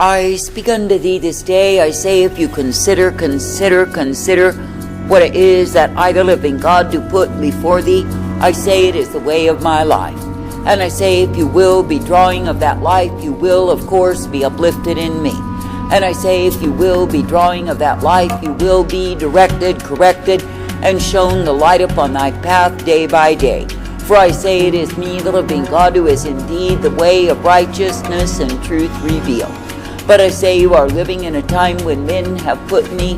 I speak unto thee this day. I say, if you consider what it is that I, the living God, do put before thee, I say it is the way of my life. And I say, if you will be drawing of that life, you will, of course, be uplifted in me. And I say, if you will be drawing of that life, you will be directed, corrected, and shown the light upon thy path day by day. For I say, it is me, the living God, who is indeed the way of righteousness and truth revealed. But I say, you are living in a time when men have put me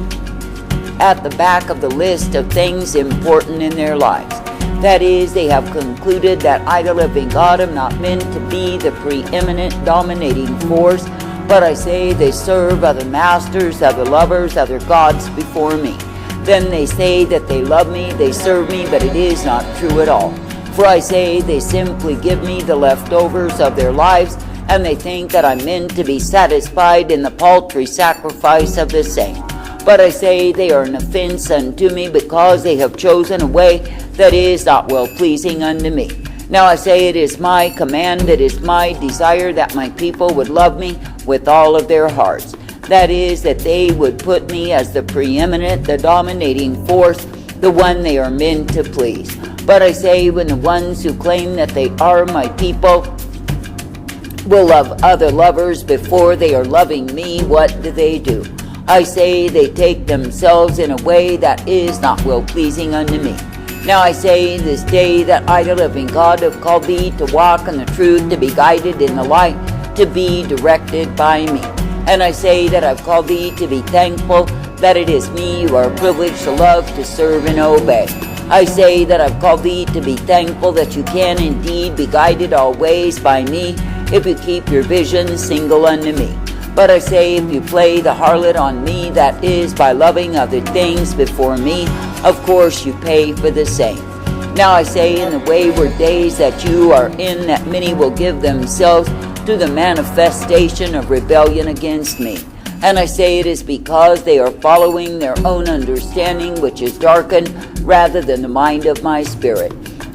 at the back of the list of things important in their lives. That is, they have concluded that I, the living God, am not meant to be the preeminent dominating force, but I say they serve other masters, other lovers, other gods before me. Then they say that they love me, they serve me, but it is not true at all. For I say they simply give me the leftovers of their lives, and they think that I'm meant to be satisfied in the paltry sacrifice of the same. But I say they are an offense unto me, because they have chosen a way that is not well-pleasing unto me. Now I say, it is my command, it is my desire that my people would love me with all of their hearts. That is, that they would put me as the preeminent, the dominating force, the one they are meant to please. But I say, when the ones who claim that they are my people will love other lovers before they are loving me, what do? I say they take themselves in a way that is not well-pleasing unto me. Now I say this day that I, the living God, have called thee to walk in the truth, to be guided in the light, to be directed by me. And I say that I've called thee to be thankful that it is me you are privileged to love, to serve, and obey. I say that I've called thee to be thankful that you can indeed be guided always by me, if you keep your vision single unto me. But I say, if you play the harlot on me, that is, by loving other things before me, of course you pay for the same. Now I say, in the wayward days that you are in, that many will give themselves to the manifestation of rebellion against me. And I say, it is because they are following their own understanding, which is darkened, rather than the mind of my spirit.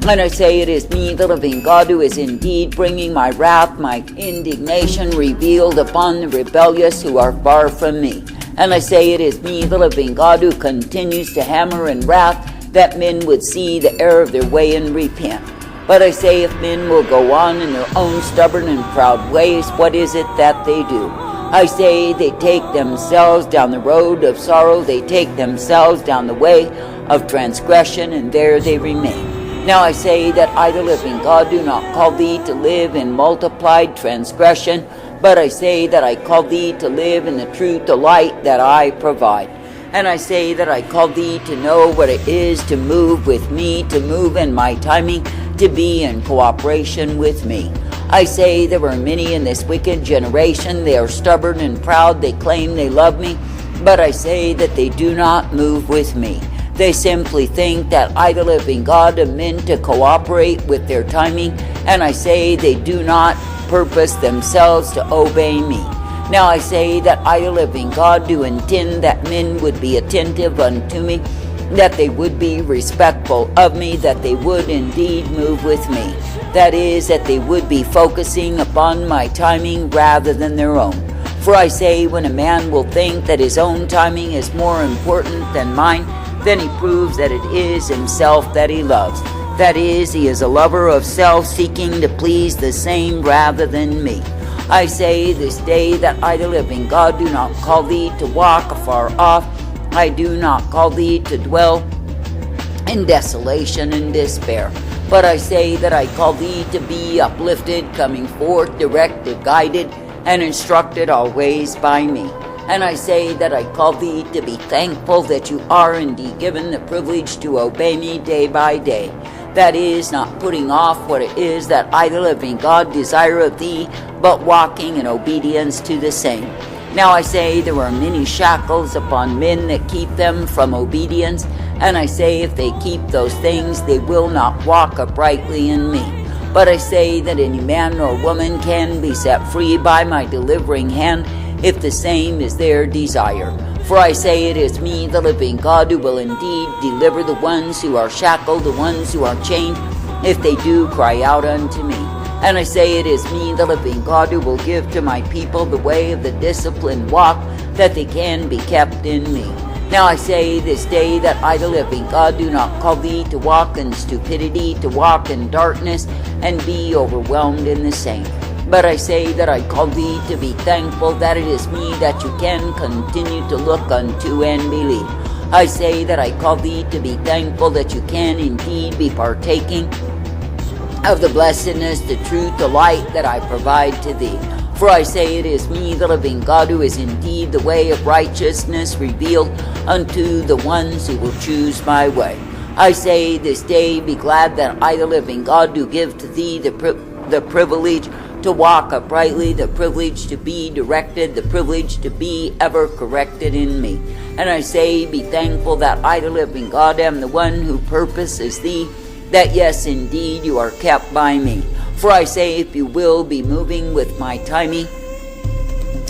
And I say, it is me, the living God, who is indeed bringing my wrath, my indignation revealed upon the rebellious who are far from me. And I say, it is me, the living God, who continues to hammer in wrath, that men would see the error of their way and repent. But I say, if men will go on in their own stubborn and proud ways, what is it that they do? I say, they take themselves down the road of sorrow, they take themselves down the way of transgression, and there they remain. Now I say that I, the living God, do not call thee to live in multiplied transgression, but I say that I call thee to live in the truth, the light that I provide. And I say that I call thee to know what it is to move with me, to move in my timing, to be in cooperation with me. I say there are many in this wicked generation, they are stubborn and proud, they claim they love me, but I say that they do not move with me. They simply think that I, the living God, am meant to cooperate with their timing, and I say they do not purpose themselves to obey me. Now I say that I, the living God, do intend that men would be attentive unto me, that they would be respectful of me, that they would indeed move with me. That is, that they would be focusing upon my timing rather than their own. For I say, when a man will think that his own timing is more important than mine, then he proves that it is himself that he loves. That is, he is a lover of self, seeking to please the same rather than me. I say this day that I, the living God, do not call thee to walk afar off. I do not call thee to dwell in desolation and despair. But I say that I call thee to be uplifted, coming forth, directed, guided, and instructed always by me. And I say that I call thee to be thankful that you are indeed given the privilege to obey me day by day. That is, not putting off what it is that I, the living God, desire of thee, but walking in obedience to the same. Now I say there are many shackles upon men that keep them from obedience, and I say if they keep those things, they will not walk uprightly in me. But I say that any man or woman can be set free by my delivering hand, if the same is their desire. For I say it is me, the living God, who will indeed deliver the ones who are shackled, the ones who are chained, if they do cry out unto me. And I say it is me, the living God, who will give to my people the way of the disciplined walk, that they can be kept in me. Now I say this day that I, the living God, do not call thee to walk in stupidity, to walk in darkness, and be overwhelmed in the same. But I say that I call thee to be thankful that it is me that you can continue to look unto and believe. I say that I call thee to be thankful that you can indeed be partaking of the blessedness, the truth, the light that I provide to thee. For I say it is me, the living God, who is indeed the way of righteousness revealed unto the ones who will choose my way. I say this day, be glad that I, the living God, do give to thee the privilege to walk uprightly, the privilege to be directed, the privilege to be ever corrected in me. And I say, be thankful that I, the living God, am the one who purposes thee, that yes, indeed, you are kept by me. For I say, if you will be moving with my timing,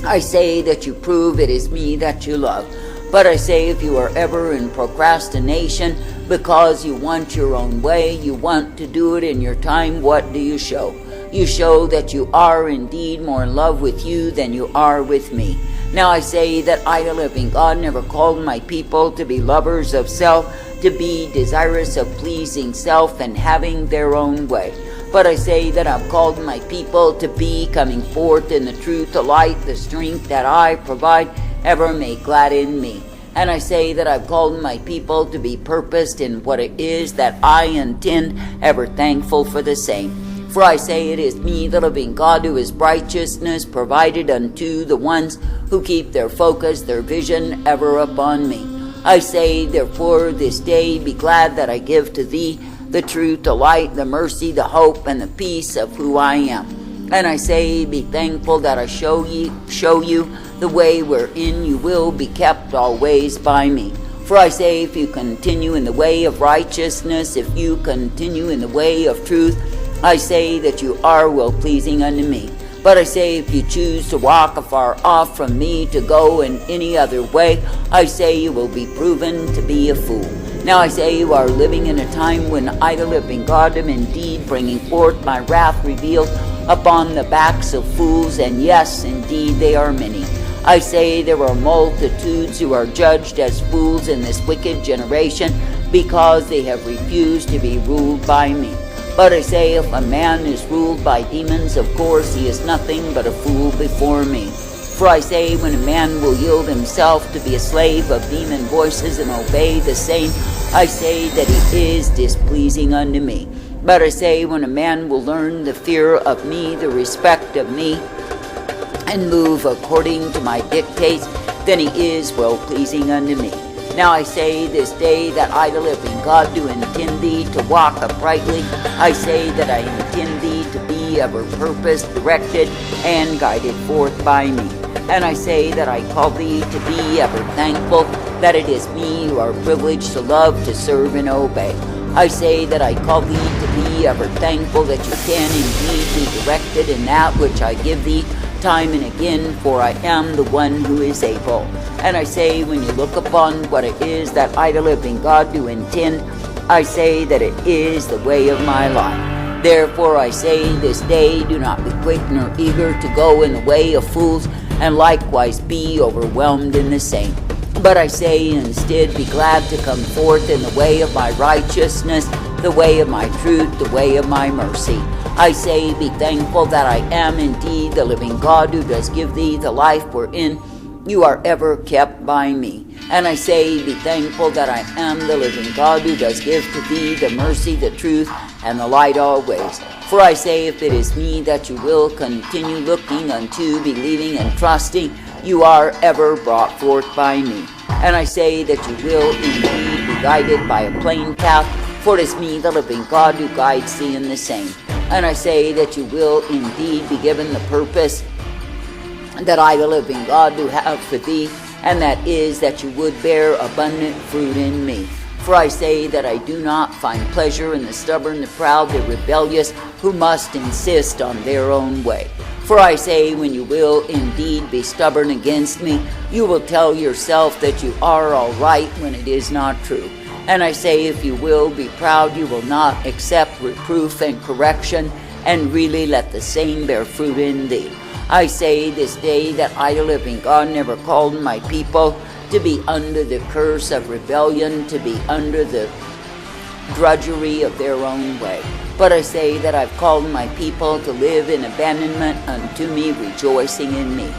I say that you prove it is me that you love. But I say, if you are ever in procrastination because you want your own way, you want to do it in your time, what do you show? You show that you are indeed more in love with you than you are with me. Now I say that I, the living God, never called my people to be lovers of self, to be desirous of pleasing self and having their own way. But I say that I've called my people to be coming forth in the truth, the light, the strength that I provide, ever make glad in me. And I say that I've called my people to be purposed in what it is that I intend, ever thankful for the same. For I say it is me, the living God, who is righteousness provided unto the ones who keep their focus, their vision ever upon me. I say, therefore, this day be glad that I give to thee the truth, the light, the mercy, the hope, and the peace of who I am. And I say, be thankful that I show you the way wherein you will be kept always by me. For I say, if you continue in the way of righteousness, if you continue in the way of truth, I say that you are well-pleasing unto me. But I say, if you choose to walk afar off from me, to go in any other way, I say you will be proven to be a fool. Now I say you are living in a time when I, the living God, am indeed bringing forth my wrath revealed upon the backs of fools, and yes, indeed, they are many. I say there are multitudes who are judged as fools in this wicked generation, because they have refused to be ruled by me. But I say, if a man is ruled by demons, of course he is nothing but a fool before me. For I say, when a man will yield himself to be a slave of demon voices and obey the same, I say that he is displeasing unto me. But I say, when a man will learn the fear of me, the respect of me, and move according to my dictates, then he is well-pleasing unto me. Now I say this day that I, the living God, do intend thee to walk uprightly. I say that I intend thee to be ever purposed, directed, and guided forth by me. And I say that I call thee to be ever thankful that it is me who are privileged to love, to serve, and obey. I say that I call thee to be ever thankful that you can indeed be directed in that which I give thee time and again, for I am the one who is able. And I say, when you look upon what it is that I, the living God, do intend, I say that it is the way of my life. Therefore I say this day, do not be quick nor eager to go in the way of fools, and likewise be overwhelmed in the same. But I say instead, be glad to come forth in the way of my righteousness, the way of my truth, the way of my mercy. I say, be thankful that I am indeed the living God, who does give thee the life wherein you are ever kept by me. And I say, be thankful that I am the living God, who does give to thee the mercy, the truth, and the light always. For I say, if it is me that you will continue looking unto, believing, and trusting, you are ever brought forth by me. And I say that you will indeed be guided by a plain path, for it is me, the living God, who guides thee in the same. And I say that you will indeed be given the purpose that I, the living God, do have for thee, and that is that you would bear abundant fruit in me. For I say that I do not find pleasure in the stubborn, the proud, the rebellious, who must insist on their own way. For I say, when you will indeed be stubborn against me, you will tell yourself that you are all right when it is not true. And I say, if you will be proud, you will not accept reproof and correction, and really let the same bear fruit in thee. I say this day that I, the living God, never called my people to be under the curse of rebellion, to be under the drudgery of their own way. But I say that I've called my people to live in abandonment unto me, rejoicing in me.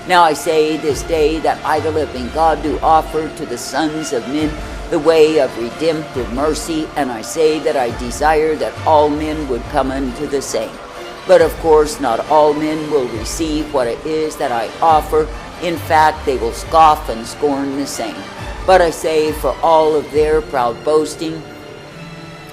Now I say this day that I, the living God, do offer to the sons of men the way of redemptive mercy, and I say that I desire that all men would come unto the same. But of course not all men will receive what it is that I offer. In fact, they will scoff and scorn the same. But I say, for all of their proud boasting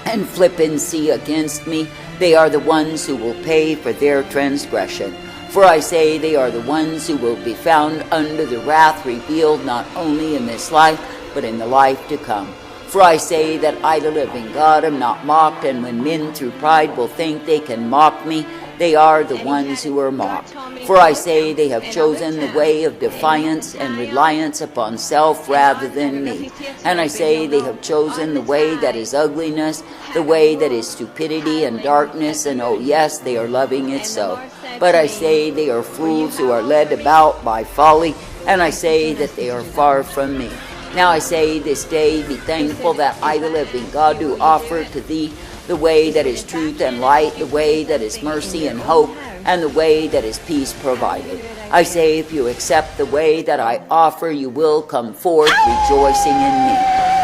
and flippancy against me, they are the ones who will pay for their transgression. For I say they are the ones who will be found under the wrath revealed not only in this life, but in the life to come. For I say that I, the living God, am not mocked, and when men through pride will think they can mock me, they are the ones who are mocked. For I say they have chosen the way of defiance and reliance upon self rather than me. And I say they have chosen the way that is ugliness, the way that is stupidity and darkness, and oh yes, they are loving it so. But I say they are fools who are led about by folly, and I say that they are far from me. Now I say this day, be thankful that I, the living God, do offer to thee the way that is truth and light, the way that is mercy and hope, and the way that is peace provided. I say if you accept the way that I offer, you will come forth rejoicing in me.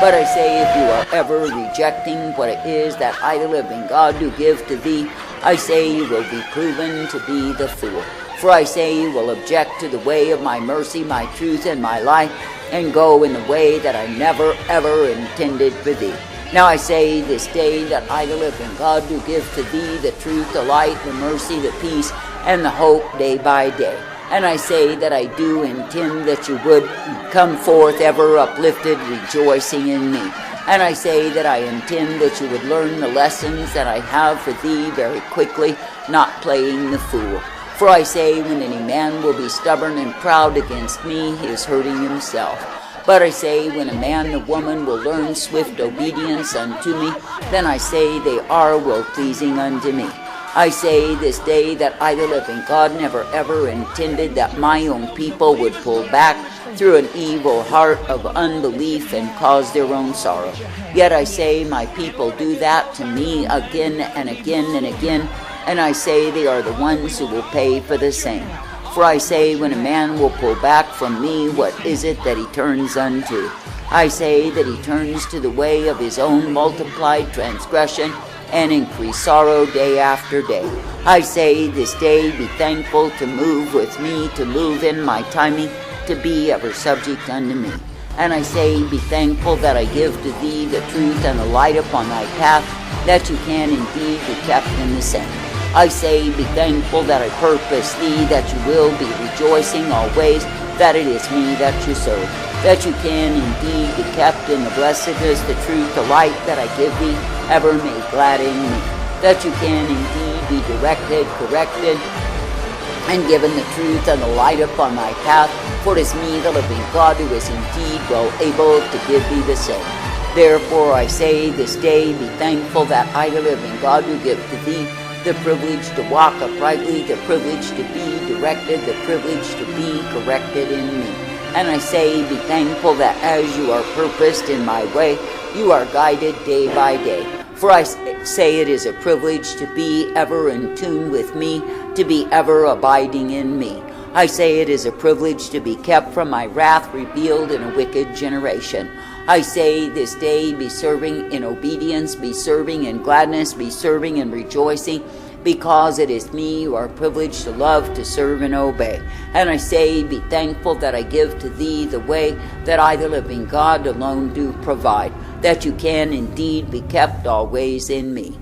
But I say if you are ever rejecting what it is that I, the living God, do give to thee, I say you will be proven to be the fool. For I say you will object to the way of my mercy, my truth, and my life, and go in the way that I never ever intended for thee. Now I say this day that I, the living God, do give to thee the truth, the light, the mercy, the peace, and the hope day by day. And I say that I do intend that you would come forth ever uplifted, rejoicing in me. And I say that I intend that you would learn the lessons that I have for thee very quickly, not playing the fool. For I say when any man will be stubborn and proud against me, he is hurting himself. But I say, when a man or woman will learn swift obedience unto me, then I say they are well-pleasing unto me. I say this day that I, the living God, never ever intended that my own people would pull back through an evil heart of unbelief and cause their own sorrow. Yet I say my people do that to me again and again and again, and I say they are the ones who will pay for the same. For I say, when a man will pull back from me, what is it that he turns unto? I say that he turns to the way of his own multiplied transgression and increased sorrow day after day. I say this day, be thankful to move with me, to move in my timing, to be ever subject unto me. And I say, be thankful that I give to thee the truth and the light upon thy path, that you can indeed be kept in the same. I say, be thankful that I purpose thee, that you will be rejoicing always, that it is me that you serve, that you can indeed be kept in the blessedness, the truth, the light that I give thee, ever made glad in me, that you can indeed be directed, corrected, and given the truth and the light upon thy path, for it is me, the living God, who is indeed well able to give thee the same. Therefore I say this day, be thankful that I, the living God, do give to thee the privilege to walk uprightly, the privilege to be directed, the privilege to be corrected in me. And I say, be thankful that as you are purposed in my way, you are guided day by day. For I say it is a privilege to be ever in tune with me, to be ever abiding in me. I say it is a privilege to be kept from my wrath revealed in a wicked generation. I say this day, be serving in obedience, be serving in gladness, be serving in rejoicing, because it is me you are privileged to love, to serve, and obey. And I say, be thankful that I give to thee the way that I, the living God, alone do provide, that you can indeed be kept always in me.